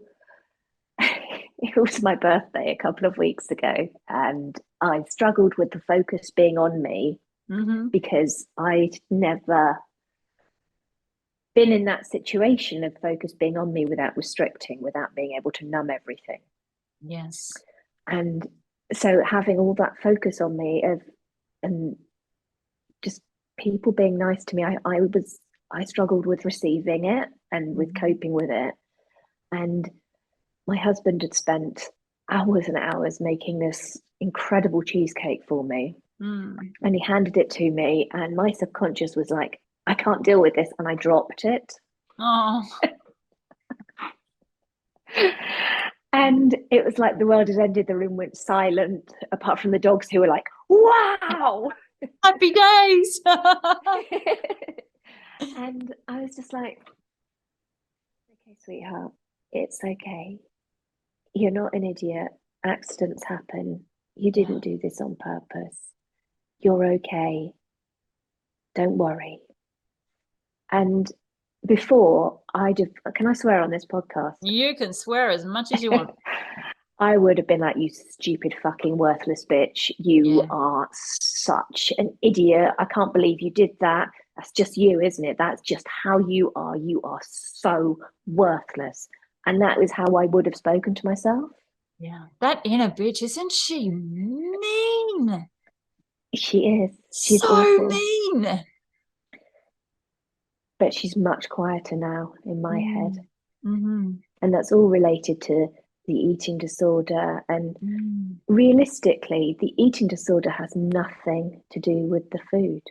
[SPEAKER 2] It was my birthday a couple of weeks ago, and I struggled with the focus being on me because I'd never been in that situation of focus being on me without restricting, without being able to numb everything.
[SPEAKER 1] Yes.
[SPEAKER 2] And so having all that focus on me and just people being nice to me, I struggled with receiving it and with coping with it. And my husband had spent hours and hours making this incredible cheesecake for me. And he handed it to me, and my subconscious was like, I can't deal with this. And I dropped it.
[SPEAKER 1] Oh.
[SPEAKER 2] And it was like the world had ended. The room went silent, apart from the dogs who were like, wow.
[SPEAKER 1] Happy days.
[SPEAKER 2] And I was just like, okay, sweetheart, it's okay. You're not an idiot. Accidents happen. You didn't do this on purpose. You're okay. Don't worry. And before I'd have, can I swear on this podcast?
[SPEAKER 1] You can swear as much as you want.
[SPEAKER 2] I would have been like, you stupid fucking worthless bitch. You are such an idiot. I can't believe you did that. That's just you, isn't it? That's just how you are. You are so worthless. And that is how I would have spoken to myself.
[SPEAKER 1] Yeah. That inner bitch, isn't she mean?
[SPEAKER 2] She is. She's
[SPEAKER 1] so
[SPEAKER 2] awful.
[SPEAKER 1] mean.
[SPEAKER 2] But she's much quieter now in my head.
[SPEAKER 1] And
[SPEAKER 2] that's all related to the eating disorder. And realistically, the eating disorder has nothing to do with the food.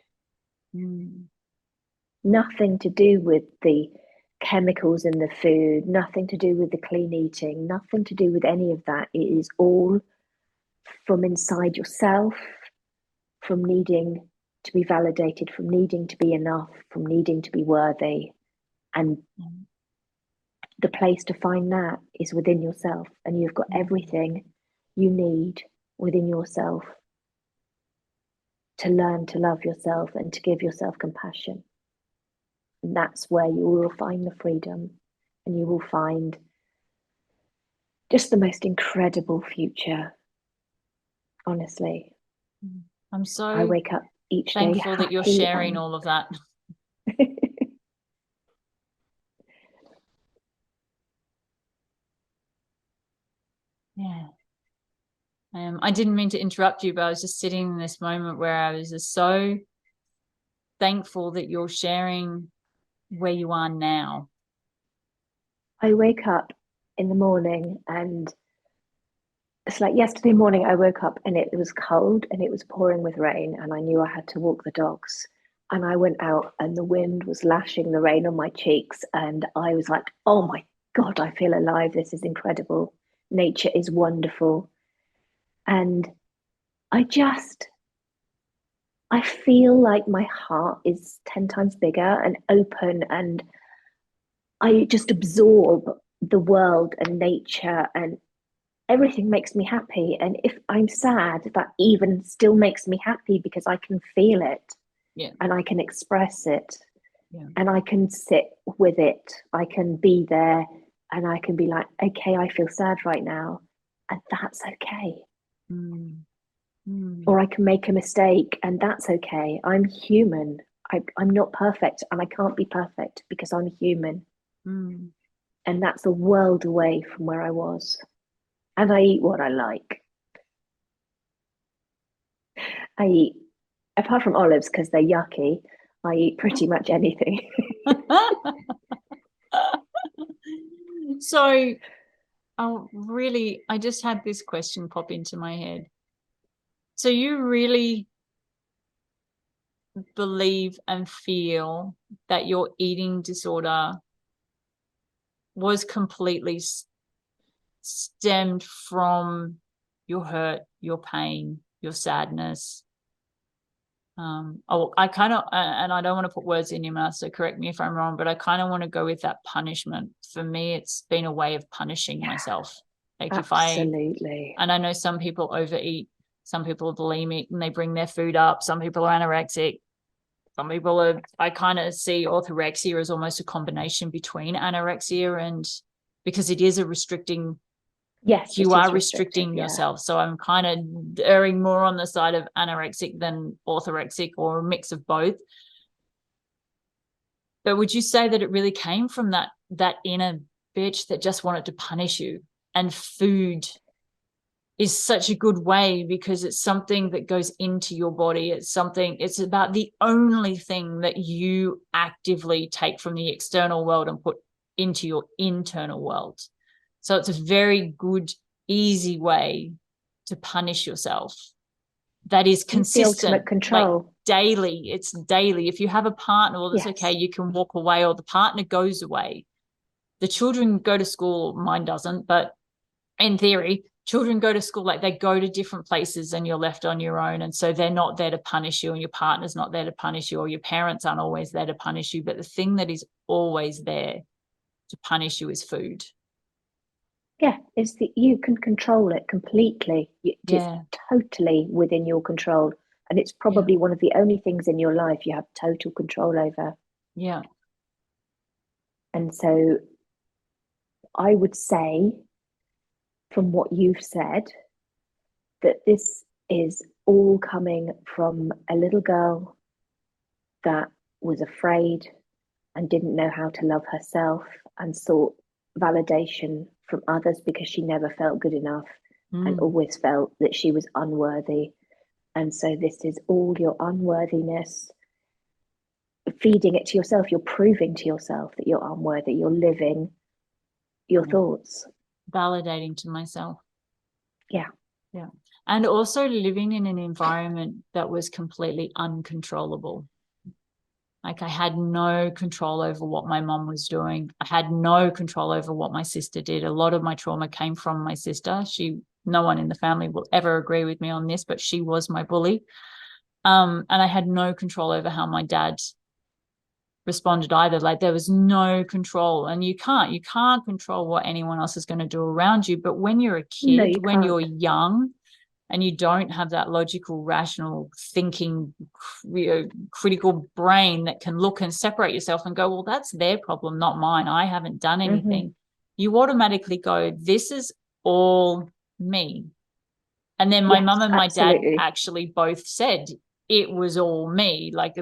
[SPEAKER 2] Nothing to do with the chemicals in the food, nothing to do with the clean eating, nothing to do with any of that. It is all from inside yourself, from needing to be validated, from needing to be enough, from needing to be worthy. And the place to find that is within yourself. And you've got everything you need within yourself to learn to love yourself and to give yourself compassion. And that's where you will find the freedom, and you will find just the most incredible future. Honestly,
[SPEAKER 1] I'm so
[SPEAKER 2] I wake up each
[SPEAKER 1] thankful
[SPEAKER 2] day
[SPEAKER 1] that you're sharing all of that. Yeah. I didn't mean to interrupt you, but I was just sitting in this moment where I was just so thankful that you're sharing where you are now.
[SPEAKER 2] I wake up in the morning, and it's like yesterday morning I woke up and it was cold and it was pouring with rain, and I knew I had to walk the dogs. And I went out and the wind was lashing the rain on my cheeks, and I was like, oh my God, I feel alive. This is incredible. Nature is wonderful. And I feel like my heart is 10 times bigger and open, and I just absorb the world and nature, and everything makes me happy. And if I'm sad, that even still makes me happy because I can feel it and I can express it and I can sit with it. I can be there and I can be like, okay, I feel sad right now, and that's okay. Or I can make a mistake, and that's okay. I'm human. I'm not perfect, and I can't be perfect because I'm human. And that's a world away from where I was. And I eat what I like. I eat apart from olives because they're yucky, I eat pretty much anything.
[SPEAKER 1] So, I just had this question pop into my head. So you really believe and feel that your eating disorder was completely stemmed from your hurt, your pain, your sadness. I kind of, and I don't want to put words in your mouth, so correct me if I'm wrong, but I kind of want to go with that punishment. For me, it's been a way of punishing myself. Like
[SPEAKER 2] Absolutely.
[SPEAKER 1] and I know some people overeat, some people are bulimic and they bring their food up, some people are anorexic, some people are, I kind of see orthorexia as almost a combination between anorexia and, because it is a restricting,
[SPEAKER 2] Yes,
[SPEAKER 1] you
[SPEAKER 2] it
[SPEAKER 1] are
[SPEAKER 2] is restrictive,
[SPEAKER 1] restricting
[SPEAKER 2] yeah.
[SPEAKER 1] yourself. So I'm kind of erring more on the side of anorexic than orthorexic, or a mix of both. But would you say that it really came from that inner bitch that just wanted to punish you? And food is such a good way because it's something that goes into your body. It's about the only thing that you actively take from the external world and put into your internal world. So it's a very good, easy way to punish yourself. That is
[SPEAKER 2] It's the
[SPEAKER 1] consistent,
[SPEAKER 2] ultimate control.
[SPEAKER 1] daily. It's daily. If you have a partner, well, that's okay.
[SPEAKER 2] Yes.
[SPEAKER 1] You can walk away, or the partner goes away. The children go to school. Mine doesn't, but in theory, children go to school, like they go to different places and you're left on your own. And so they're not there to punish you, and your partner's not there to punish you, or your parents aren't always there to punish you. But the thing that is always there to punish you is food.
[SPEAKER 2] Yeah, you can control it completely. It's
[SPEAKER 1] Yeah.
[SPEAKER 2] totally within your control. And it's
[SPEAKER 1] Yeah.
[SPEAKER 2] probably one of the only things in your life you have total control over.
[SPEAKER 1] Yeah.
[SPEAKER 2] And so I would say, from what you've said, that this is all coming from a little girl that was afraid and didn't know how to love herself and sought validation from others because she never felt good enough and always felt that she was unworthy. And so this is all your unworthiness, feeding it to yourself. You're proving to yourself that you're unworthy. You're living your thoughts.
[SPEAKER 1] Validating to myself.
[SPEAKER 2] Yeah.
[SPEAKER 1] Yeah. And also living in an environment that was completely uncontrollable. Like I had no control over what my mom was doing. I had no control over what my sister did. A lot of my trauma came from my sister. No one in the family will ever agree with me on this, but she was my bully. And I had no control over how my dad responded either. Like there was no control, and you can't control what anyone else is going to do around you. But when you're a
[SPEAKER 2] No,
[SPEAKER 1] kid,
[SPEAKER 2] you
[SPEAKER 1] when you're
[SPEAKER 2] can't.
[SPEAKER 1] young, and you don't have that logical, rational thinking, critical brain that can look and separate yourself and go, well, that's their problem, not mine. I haven't done anything.
[SPEAKER 2] Mm-hmm.
[SPEAKER 1] You automatically go, this is all me. And then my
[SPEAKER 2] Yes,
[SPEAKER 1] mum and my dad
[SPEAKER 2] absolutely.
[SPEAKER 1] actually both said it was all me. Like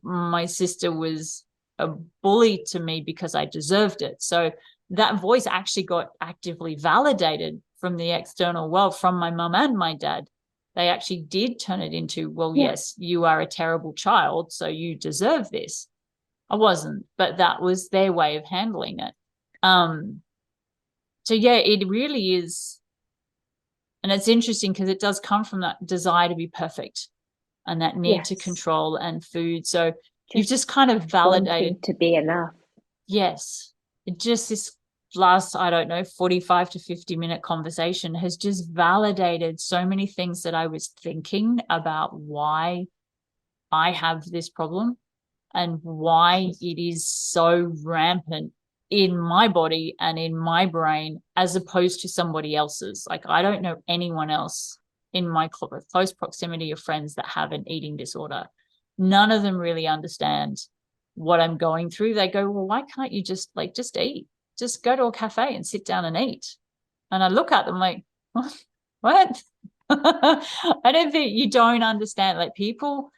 [SPEAKER 1] my sister was a bully to me because I deserved it. So that voice actually got actively validated from the external world, from my mum and my dad. They actually did turn it into, well,
[SPEAKER 2] Yeah.
[SPEAKER 1] yes, you are a terrible child, so you deserve this. I wasn't, but that was their way of handling it. So yeah, it really is. And it's interesting because it does come from that desire to be perfect and that need to
[SPEAKER 2] Yes.
[SPEAKER 1] control and food. So you've
[SPEAKER 2] Just
[SPEAKER 1] just kind of validated,
[SPEAKER 2] wanting to be enough.
[SPEAKER 1] yes, just this last, I don't know, 45 to 50-minute conversation has just validated so many things that I was thinking about why I have this problem and why it is so rampant in my body and in my brain as opposed to somebody else's. Like I don't know anyone else in my close proximity of friends that have an eating disorder. None of them really understand what I'm going through. They go, well, why can't you just eat? Just go to a cafe and sit down and eat. And I look at them like, what? I don't think you don't understand. Like people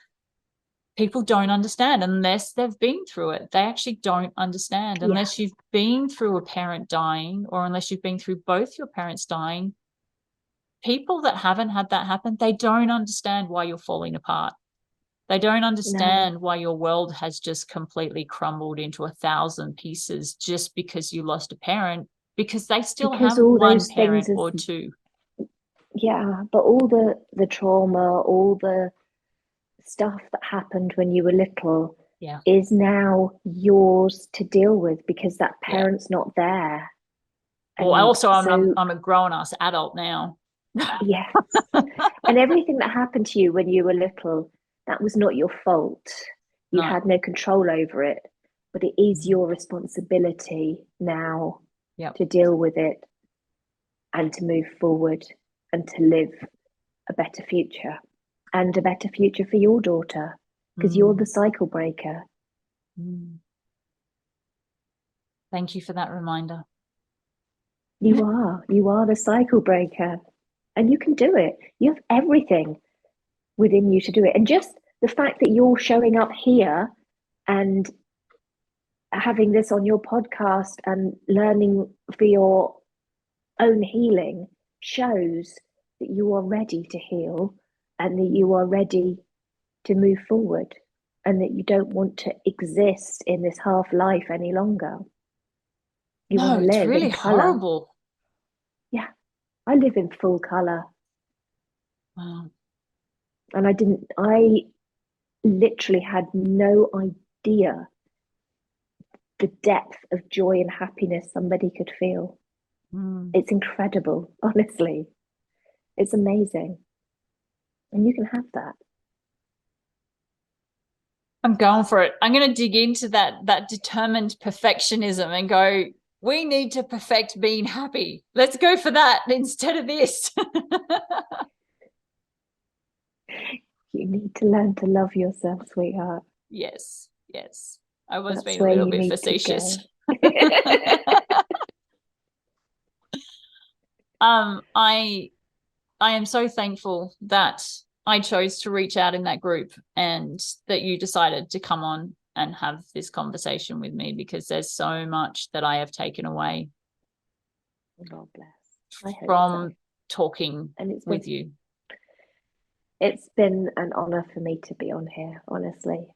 [SPEAKER 1] don't understand unless they've been through it. They actually don't understand
[SPEAKER 2] Yeah.
[SPEAKER 1] unless you've been through a parent dying, or unless you've been through both your parents dying. people that haven't had that happen, they don't understand why you're falling apart. They don't understand why your world has just completely crumbled into 1,000 pieces just because you lost a parent, because they still
[SPEAKER 2] because
[SPEAKER 1] have
[SPEAKER 2] all
[SPEAKER 1] one
[SPEAKER 2] those
[SPEAKER 1] parent
[SPEAKER 2] things is,
[SPEAKER 1] or two.
[SPEAKER 2] yeah, but all the trauma, all the stuff that happened when you were little
[SPEAKER 1] Yeah.
[SPEAKER 2] is now yours to deal with because that
[SPEAKER 1] Yeah.
[SPEAKER 2] parent's not there.
[SPEAKER 1] Well,
[SPEAKER 2] And
[SPEAKER 1] I'm a grown-ass adult now.
[SPEAKER 2] yes. And everything that happened to you when you were little, that was not your fault. You
[SPEAKER 1] No.
[SPEAKER 2] had no control over it, but it is your responsibility now
[SPEAKER 1] Yep.
[SPEAKER 2] to deal with it and to move forward and to live a better future and a better future for your daughter because you're the cycle breaker.
[SPEAKER 1] Thank you for that reminder.
[SPEAKER 2] You are the cycle breaker and you can do it. You have everything within you to do it. And just the fact that you're showing up here and having this on your podcast and learning for your own healing shows that you are ready to heal and that you are ready to move forward and that you don't want to exist in this half life any longer. You want to
[SPEAKER 1] It's
[SPEAKER 2] live
[SPEAKER 1] really
[SPEAKER 2] in color.
[SPEAKER 1] horrible.
[SPEAKER 2] Yeah, I live in full color.
[SPEAKER 1] Wow.
[SPEAKER 2] And I literally had no idea the depth of joy and happiness somebody could feel. It's incredible, honestly. It's amazing. And you can have that.
[SPEAKER 1] I'm going for it. I'm going to dig into that determined perfectionism and go, we need to perfect being happy. Let's go for that instead of this.
[SPEAKER 2] You need to learn to love yourself, sweetheart.
[SPEAKER 1] Yes. I was
[SPEAKER 2] That's
[SPEAKER 1] being a
[SPEAKER 2] where
[SPEAKER 1] little
[SPEAKER 2] you
[SPEAKER 1] bit
[SPEAKER 2] need
[SPEAKER 1] facetious.
[SPEAKER 2] to go.
[SPEAKER 1] I am so thankful that I chose to reach out in that group and that you decided to come on and have this conversation with me, because there's so much that I have taken away
[SPEAKER 2] God bless.
[SPEAKER 1] from talking with you.
[SPEAKER 2] It's been an honor for me to be on here, honestly.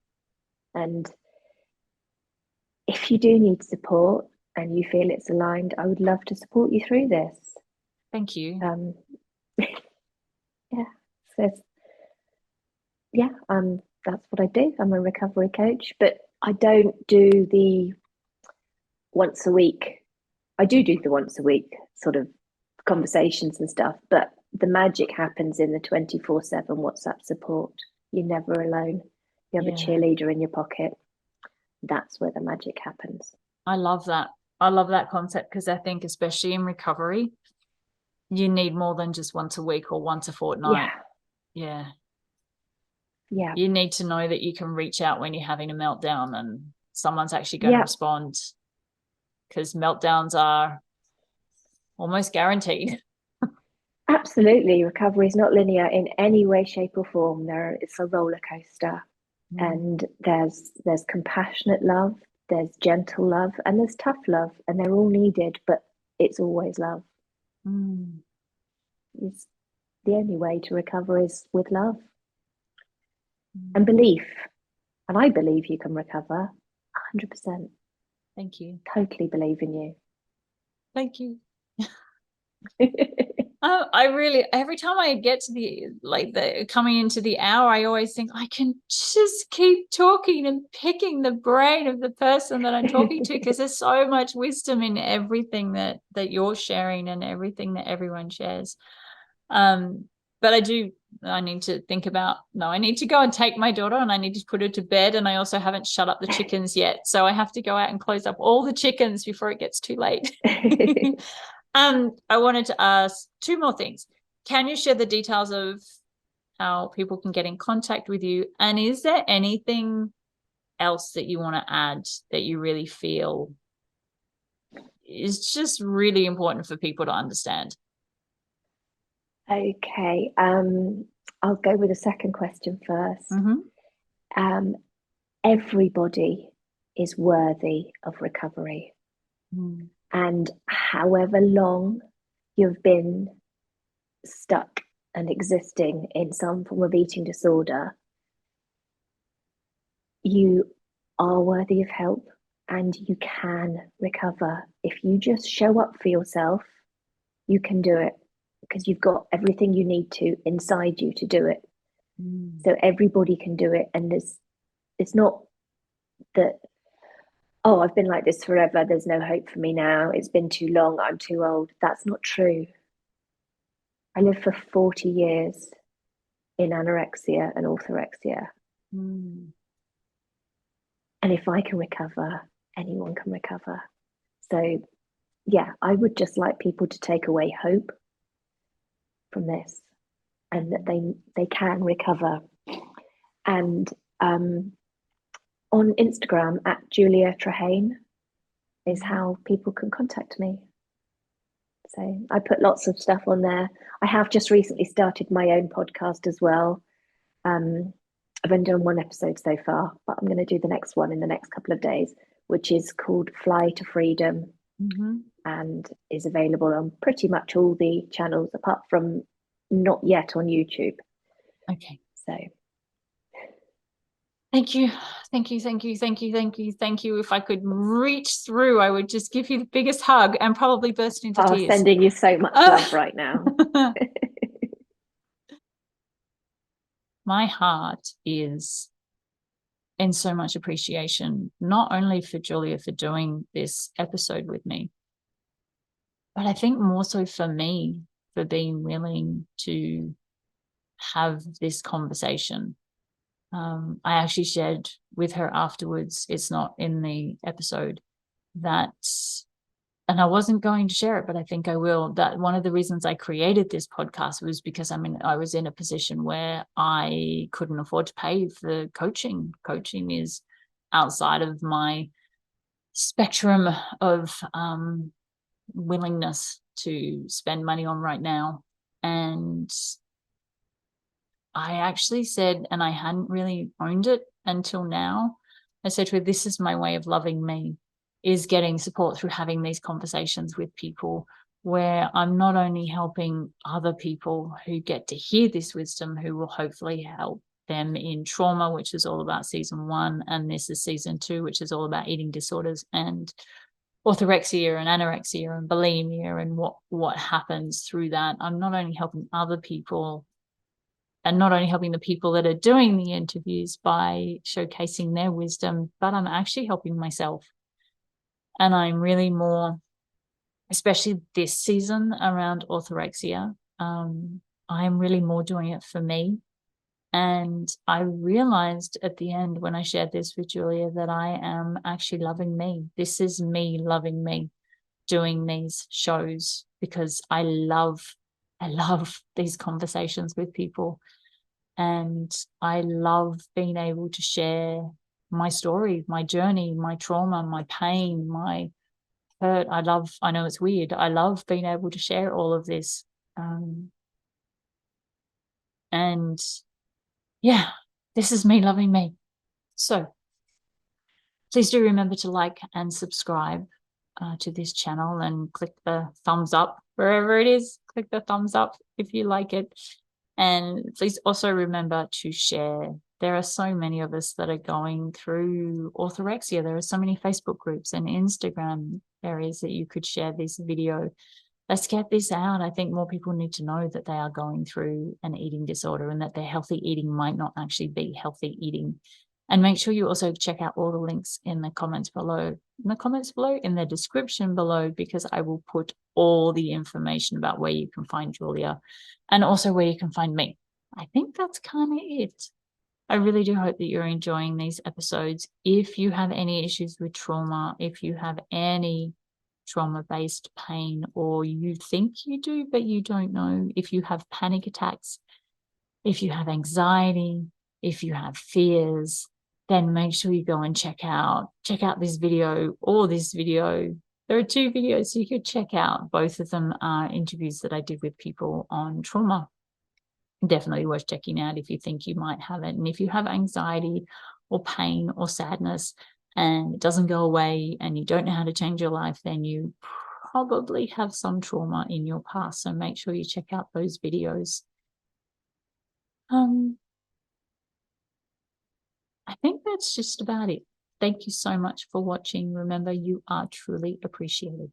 [SPEAKER 2] And if you do need support and you feel it's aligned, I would love to support you through this.
[SPEAKER 1] Thank you.
[SPEAKER 2] Yeah. So that's what I do. I'm a recovery coach, but I don't do the once a week. I do the once a week sort of conversations and stuff, but the magic happens in the 24/7 WhatsApp support. You're never alone. You have a cheerleader in your pocket. That's where the magic happens.
[SPEAKER 1] I love that. I love that concept because I think, especially in recovery, you need more than just once a week or once a fortnight. Yeah. You need to know that you can reach out when you're having a meltdown and someone's actually going to respond, because meltdowns are almost guaranteed.
[SPEAKER 2] Absolutely. Recovery is not linear in any way, shape, or form. It's a roller coaster. And there's compassionate love, there's gentle love, and there's tough love, and they're all needed, but it's always love. It's the only way to recover is with love and belief. And I believe you can recover 100%.
[SPEAKER 1] Thank you.
[SPEAKER 2] Totally believe in you.
[SPEAKER 1] Thank you. I really, every time I get to the coming into the hour, I always think I can just keep talking and picking the brain of the person that I'm talking to, because there's so much wisdom in everything that you're sharing and everything that everyone shares. But I need to think about, I need to go and take my daughter and I need to put her to bed, and I also haven't shut up the chickens yet, so I have to go out and close up all the chickens before it gets too late. I wanted to ask two more things. Can you share the details of how people can get in contact with you? And is there anything else that you want to add that you really feel is just really important for people to understand?
[SPEAKER 2] Okay. I'll go with the second question first. Everybody is worthy of recovery. And however long you've been stuck and existing in some form of eating disorder, you are worthy of help and you can recover. If you just show up for yourself, you can do it because you've got everything you need to inside you to do it. So everybody can do it. And it's not that, oh, I've been like this forever, there's no hope for me now, it's been too long, I'm too old. That's not true. I lived for 40 years in anorexia and orthorexia. And if I can recover, anyone can recover. So, yeah, I would just like people to take away hope from this and that they can recover. And on Instagram at Julia Trehane is how people can contact me. So I put lots of stuff on there. I have just recently started my own podcast as well. I've only done one episode so far, but I'm going to do the next one in the next couple of days, which is called Fly to Freedom, and is available on pretty much all the channels apart from not yet on YouTube.
[SPEAKER 1] Okay.
[SPEAKER 2] So
[SPEAKER 1] thank you. Thank you. Thank you. Thank you. Thank you. Thank you. If I could reach through, I would just give you the biggest hug and probably burst into tears.
[SPEAKER 2] Sending you so much love right now.
[SPEAKER 1] My heart is in so much appreciation, not only for Julia for doing this episode with me, but I think more so for me for being willing to have this conversation. I actually shared with her afterwards, it's not in the episode, that, and I wasn't going to share it, but I think I will, that one of the reasons I created this podcast was because I was in a position where I couldn't afford to pay for coaching. Coaching is outside of my spectrum of willingness to spend money on right now. And I actually said, and I hadn't really owned it until now, I said to her, this is my way of loving me, is getting support through having these conversations with people where I'm not only helping other people who get to hear this wisdom, who will hopefully help them in trauma, which is all about season 1, and this is season 2, which is all about eating disorders and orthorexia and anorexia and bulimia and what happens through that. I'm not only helping other people and not only helping the people that are doing the interviews by showcasing their wisdom, but I'm actually helping myself. And I'm really more, especially this season around orthorexia, I'm really more doing it for me. And I realized at the end when I shared this with Julia that I am actually loving me. This is me loving me, doing these shows, because I love these conversations with people. And I love being able to share my story, my journey, my trauma, my pain, my hurt. I know it's weird. I love being able to share all of this. And yeah, this is me loving me. So please do remember to like and subscribe to this channel and click the thumbs up wherever it is. Click the thumbs up if you like it. And please also remember to share. There are so many of us that are going through orthorexia. There are so many Facebook groups and Instagram areas that you could share this video. Let's get this out. I think more people need to know that they are going through an eating disorder and that their healthy eating might not actually be healthy eating. And make sure you also check out all the links in the comments below, in the description below, because I will put all the information about where you can find Julia and also where you can find me. I think that's kind of it. I really do hope that you're enjoying these episodes. If you have any issues with trauma, if you have any trauma-based pain, or you think you do, but you don't know, if you have panic attacks, if you have anxiety, if you have fears, then make sure you go and check out this video or this video. There are 2 videos you could check out. Both of them are interviews that I did with people on trauma. Definitely worth checking out if you think you might have it. And if you have anxiety or pain or sadness and it doesn't go away and you don't know how to change your life, then you probably have some trauma in your past, so make sure you check out those videos. I think that's just about it. Thank you so much for watching. Remember, you are truly appreciated.